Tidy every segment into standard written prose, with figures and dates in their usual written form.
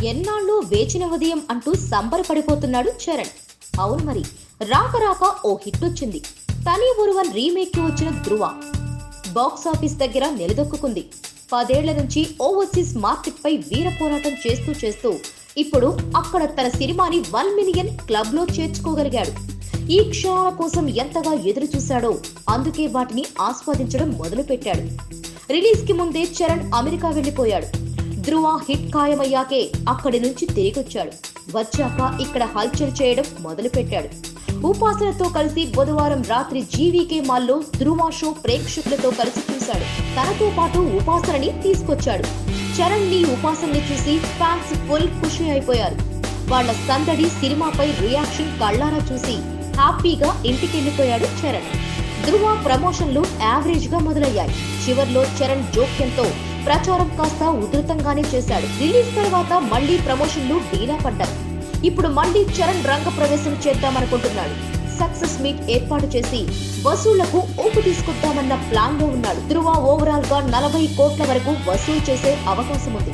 ఎన్నాళ్ళు వేచిన ఉదయం అంటూ సంబరపడిపోతున్నాడు చరణ్. అవును మరి, రాక రాక ఓ హిట్ వచ్చింది. తని ఒరువన్ రీమేక్ కి వచ్చిన ధృవ బాక్సాఫీస్ దగ్గర నిలదొక్కుంది. 10 ఏళ్ల నుంచి ఓవర్సీస్ మార్కెట్ పై వీర పోరాటం చేస్తూ ఇప్పుడు అక్కడ తన సినిమాని 1 మిలియన్ క్లబ్ లో చేర్చుకోగలిగాడు. ఈ క్షణాల కోసం ఎంతగా ఎదురు చూశాడో అందుకే వాటిని ఆస్వాదించడం మొదలు పెట్టాడు. రిలీజ్ కి ముందే చరణ్ అమెరికా వెళ్లిపోయాడు. ధృవ హిట్ ఖాయమయ్యాకే అక్కడి నుంచి తిరిగొచ్చాడు. వచ్చాక ఇక్కడ హల్చల్ చేయడం మొదలు పెట్టాడు. ఉపాసనతో కలిసి బుధవారం రాత్రి జీవీకే మాల్లో ధృవ షో ప్రేక్షకులతో కలిసి చూశాడు. తనతో పాటు ఉపాసనని తీసుకొచ్చాడు. చరణ్ ని ఉపాసనని చూసి ఫ్యాన్స్ ఫుల్ ఖుషి అయిపోయారు. వాళ్ల సందడి, సినిమాపై రియాక్షన్ కళ్ళారా చూసి హ్యాపీగా ఇంటికెళ్లిపోయాడు చరణ్. ధృవ ప్రమోషన్లు యావరేజ్ గా మొదలయ్యాయి. చివర్లో చరణ్ జోక్యంతో ప్రచారం కాస్త ఉధృతంగానే చేశాడు. రిలీజ్ తర్వాత మళ్లీ ప్రమోషన్లు డీలా పడ్డాయి. ఇప్పుడు మళ్లీ చరణ్ రంగ ప్రవేశం చేద్దామనుకుంటున్నాడు. సక్సెస్ మీట్ ఏర్పాటు చేసి వసూళ్లకు ఊపు తీసుకొద్దామన్న ప్లాన్ లో ఉన్నాడు. ధృవ ఓవరాల్ గా 40 కోట్ల వరకు వసూలు చేసే అవకాశం ఉంది.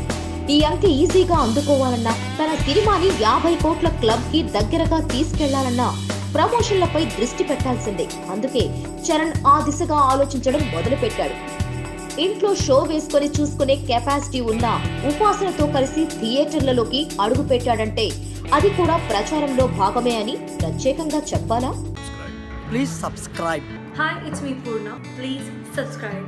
ఈ అంకె ఈజీగా అందుకోవాలన్నా, తన సినిమాని 50 కోట్ల క్లబ్ కి దగ్గరగా తీసుకెళ్లాలన్నా ప్రమోషన్లపై దృష్టి పెట్టాల్సిందే. అందుకే చరణ్ ఆ దిశగా ఆలోచించడం మొదలు పెట్టాడు. ఇంట్లో షో వేసుకొని చూసుకునే కెపాసిటీ ఉన్న ఉపాసనతో కలిసి థియేటర్లలోకి అడుగు పెట్టాడంటే అది కూడా ప్రచారంలో భాగమే అని ప్రత్యేకంగా చెప్పాలా? Please subscribe. Hi, it's me Purna. Please subscribe.